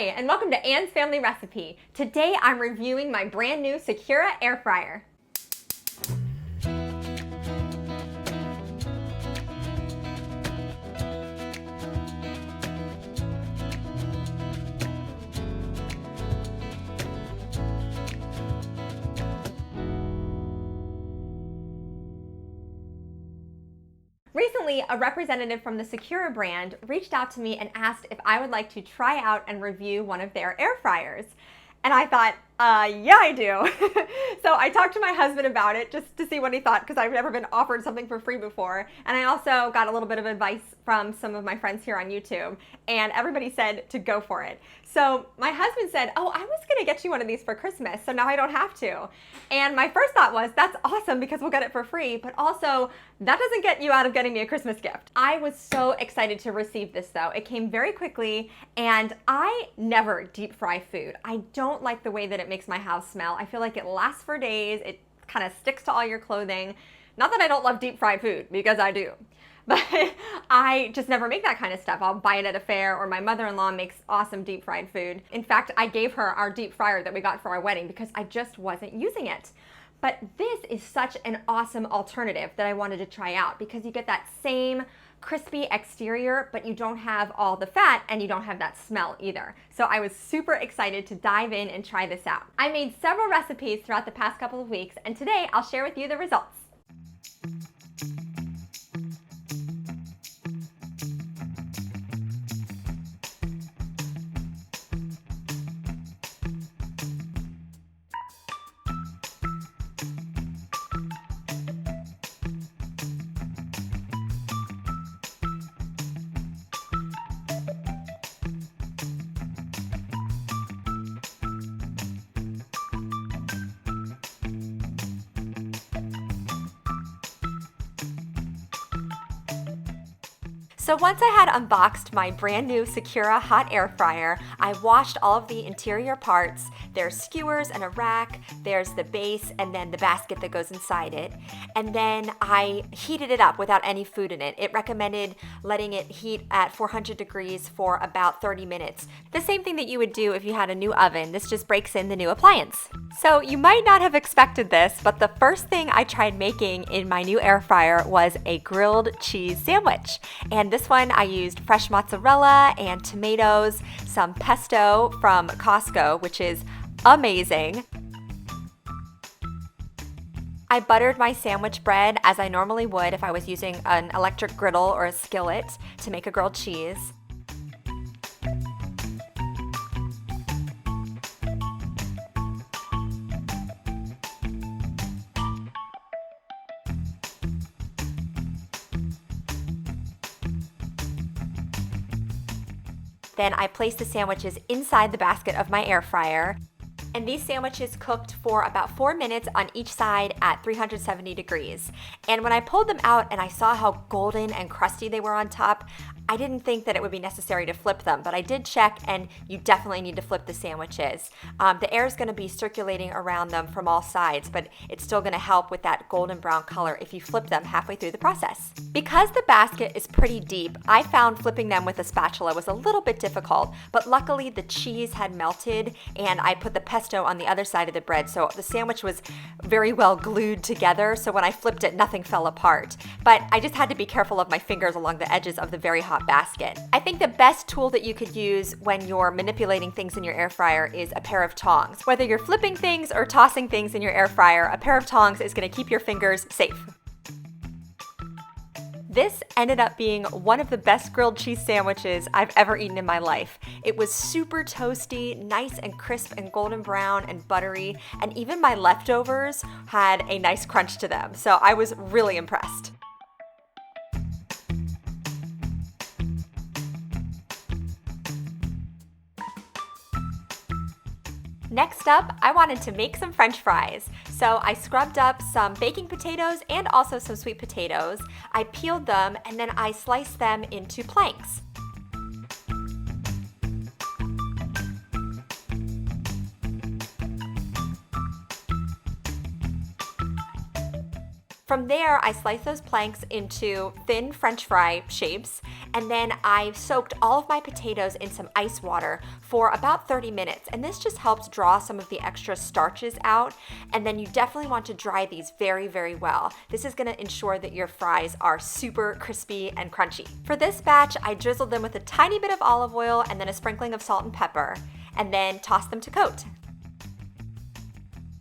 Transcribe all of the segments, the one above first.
Hi, and welcome to Anne's Family Recipe. Today I'm reviewing my brand new Secura air fryer. Recently, a representative from the Secura brand reached out to me and asked if I would like to try out and review one of their air fryers. And I thought, yeah, I do. So I talked to my husband about it just to see what he thought, because I've never been offered something for free before. And I also got a little bit of advice from some of my friends here on YouTube, and everybody said to go for it. So my husband said, oh, I was gonna get you one of these for Christmas, so now I don't have to. And my first thought was, that's awesome because we'll get it for free, but also that doesn't get you out of getting me a Christmas gift. I was so excited to receive this though. It came very quickly, and I never deep fry food. I don't like the way that it makes my house smell. I feel like it lasts for days. It kind of sticks to all your clothing. Not that I don't love deep fried food, because I do. But I just never make that kind of stuff. I'll buy it at a fair, or my mother-in-law makes awesome deep fried food. In fact, I gave her our deep fryer that we got for our wedding because I just wasn't using it. But this is such an awesome alternative that I wanted to try out, because you get that same crispy exterior, but you don't have all the fat and you don't have that smell either. So I was super excited to dive in and try this out. I made several recipes throughout the past couple of weeks, and today I'll share with you the results. So once I had unboxed my brand new Secura hot air fryer, I washed all of the interior parts. There's skewers and a rack, there's the base, and then the basket that goes inside it. And then I heated it up without any food in it. It recommended letting it heat at 400 degrees for about 30 minutes. The same thing that you would do if you had a new oven. This just breaks in the new appliance. So you might not have expected this, but the first thing I tried making in my new air fryer was a grilled cheese sandwich. And this one I used fresh mozzarella and tomatoes, some pesto from Costco, which is amazing. I buttered my sandwich bread as I normally would if I was using an electric griddle or a skillet to make a grilled cheese. Then I placed the sandwiches inside the basket of my air fryer. And these sandwiches cooked for about 4 minutes on each side at 370 degrees. And when I pulled them out and I saw how golden and crusty they were on top, I didn't think that it would be necessary to flip them, but I did check, and you definitely need to flip the sandwiches. The air is going to be circulating around them from all sides, but it's still going to help with that golden brown color if you flip them halfway through the process. Because the basket is pretty deep, I found flipping them with a spatula was a little bit difficult, but luckily the cheese had melted and I put the pesto on the other side of the bread, so the sandwich was very well glued together, so when I flipped it, nothing fell apart. But I just had to be careful of my fingers along the edges of the very hot basket. I think the best tool that you could use when you're manipulating things in your air fryer is a pair of tongs. Whether you're flipping things or tossing things in your air fryer, a pair of tongs is going to keep your fingers safe. This ended up being one of the best grilled cheese sandwiches I've ever eaten in my life. It was super toasty, nice and crisp and golden brown and buttery, and even my leftovers had a nice crunch to them, so I was really impressed. Next up, I wanted to make some French fries. So I scrubbed up some baking potatoes and also some sweet potatoes. I peeled them and then I sliced them into planks. From there, I sliced those planks into thin French fry shapes, and then I soaked all of my potatoes in some ice water for about 30 minutes, and this just helps draw some of the extra starches out, and then you definitely want to dry these very, very well. This is gonna ensure that your fries are super crispy and crunchy. For this batch, I drizzled them with a tiny bit of olive oil and then a sprinkling of salt and pepper, and then tossed them to coat.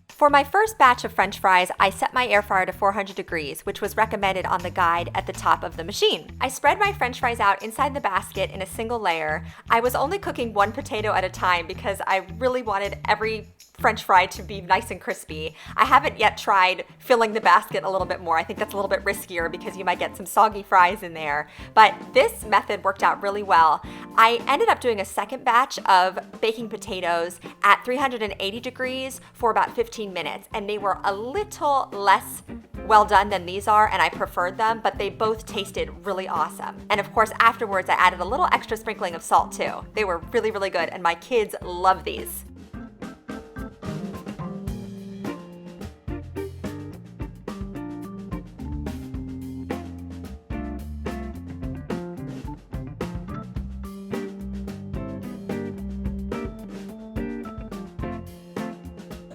For my first batch of French fries, I set my air fryer to 400 degrees, which was recommended on the guide at the top of the machine. I spread my French fries out inside the basket in a single layer. I was only cooking one potato at a time because I really wanted every French fry to be nice and crispy. I haven't yet tried filling the basket a little bit more. I think that's a little bit riskier because you might get some soggy fries in there. But this method worked out really well. I ended up doing a second batch of baking potatoes at 380 degrees for about 15 minutes, and they were a little less well done than these are, and I preferred them, but they both tasted really awesome. And of course, afterwards, I added a little extra sprinkling of salt too. They were really, really good, and my kids love these.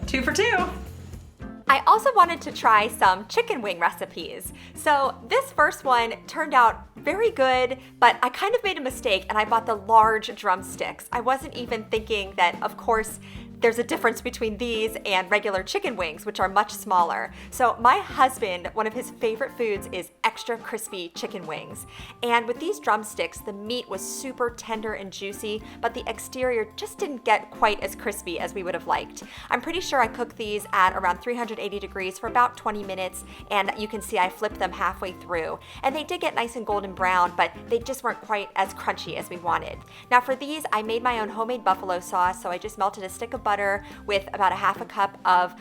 Two for two. I also wanted to try some chicken wing recipes. So this first one turned out very good, but I kind of made a mistake and I bought the large drumsticks. I wasn't even thinking that, of course, there's a difference between these and regular chicken wings, which are much smaller. So my husband, one of his favorite foods is extra crispy chicken wings. And with these drumsticks, the meat was super tender and juicy, but the exterior just didn't get quite as crispy as we would have liked. I'm pretty sure I cooked these at around 380 degrees for about 20 minutes, and you can see I flipped them halfway through. And they did get nice and golden brown, but they just weren't quite as crunchy as we wanted. Now for these, I made my own homemade buffalo sauce, so I just melted a stick of butter with about a half a cup of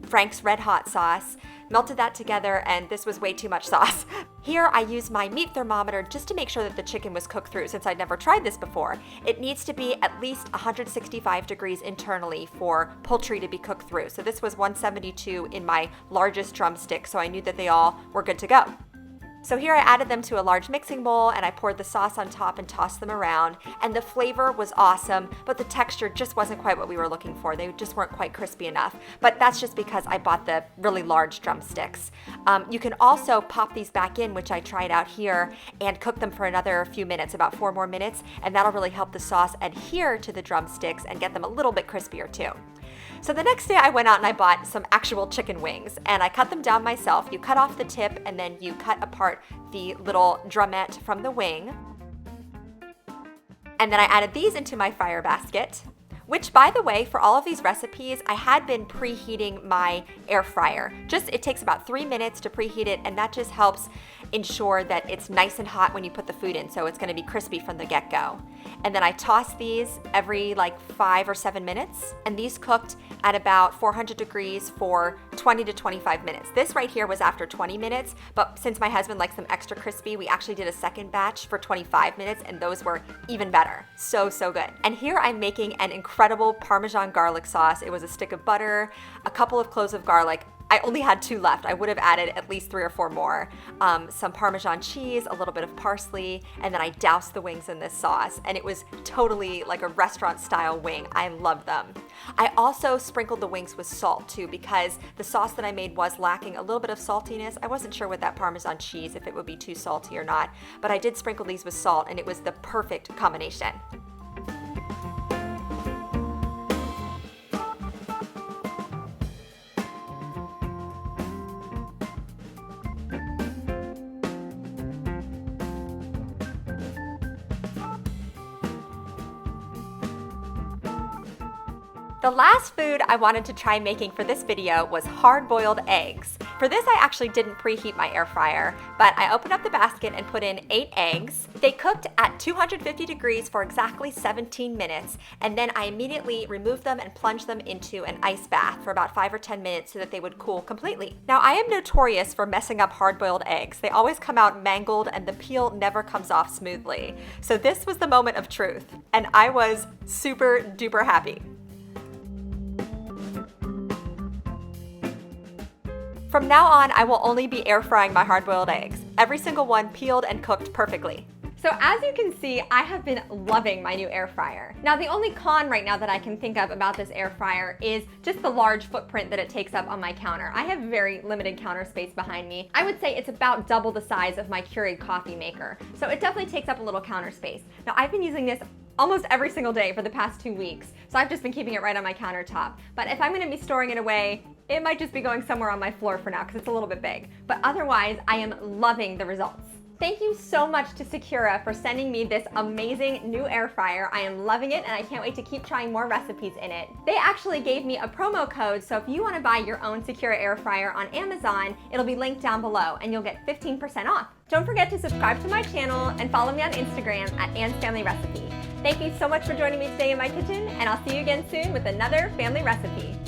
Frank's Red Hot sauce, melted that together, and this was way too much sauce. Here I used my meat thermometer just to make sure that the chicken was cooked through, since I'd never tried this before. It needs to be at least 165 degrees internally for poultry to be cooked through. So this was 172 in my largest drumstick, so I knew that they all were good to go. So here I added them to a large mixing bowl and I poured the sauce on top and tossed them around, and the flavor was awesome, but the texture just wasn't quite what we were looking for. They just weren't quite crispy enough, but that's just because I bought the really large drumsticks. You can also pop these back in, which I tried out here, and cook them for another few minutes, about 4 more minutes, and that'll really help the sauce adhere to the drumsticks and get them a little bit crispier too. So the next day I went out and I bought some actual chicken wings, and I cut them down myself. You cut off the tip and then you cut apart the little drumette from the wing. And then I added these into my fryer basket, which, by the way, for all of these recipes, I had been preheating my air fryer. It takes about 3 minutes to preheat it, and that just helps ensure that it's nice and hot when you put the food in, so it's gonna be crispy from the get-go. And then I toss these every like 5 or 7 minutes, and these cooked at about 400 degrees for 20 to 25 minutes. This right here was after 20 minutes, but since my husband likes them extra crispy, we actually did a second batch for 25 minutes, and those were even better. So, so good. And here I'm making an incredible Parmesan garlic sauce. It was a stick of butter, a couple of cloves of garlic. I only had 2 left. I would have added at least 3 or 4 more. Some Parmesan cheese, a little bit of parsley, and then I doused the wings in this sauce, and it was totally like a restaurant style wing. I love them. I also sprinkled the wings with salt too, because the sauce that I made was lacking a little bit of saltiness. I wasn't sure with that Parmesan cheese if it would be too salty or not, but I did sprinkle these with salt, and it was the perfect combination. The last food I wanted to try making for this video was hard-boiled eggs. For this, I actually didn't preheat my air fryer, but I opened up the basket and put in 8 eggs. They cooked at 250 degrees for exactly 17 minutes, and then I immediately removed them and plunged them into an ice bath for about 5 or 10 minutes so that they would cool completely. Now, I am notorious for messing up hard-boiled eggs. They always come out mangled and the peel never comes off smoothly. So this was the moment of truth, and I was super duper happy. From now on, I will only be air frying my hard-boiled eggs. Every single one peeled and cooked perfectly. So as you can see, I have been loving my new air fryer. Now the only con right now that I can think of about this air fryer is just the large footprint that it takes up on my counter. I have very limited counter space behind me. I would say it's about double the size of my Keurig coffee maker. So it definitely takes up a little counter space. Now I've been using this almost every single day for the past 2 weeks. So I've just been keeping it right on my countertop. But if I'm gonna be storing it away, it might just be going somewhere on my floor for now because it's a little bit big. But otherwise, I am loving the results. Thank you so much to Secura for sending me this amazing new air fryer. I am loving it and I can't wait to keep trying more recipes in it. They actually gave me a promo code, so if you want to buy your own Secura air fryer on Amazon, it'll be linked down below and you'll get 15% off. Don't forget to subscribe to my channel and follow me on Instagram at Anne's Family Recipe. Thank you so much for joining me today in my kitchen, and I'll see you again soon with another family recipe.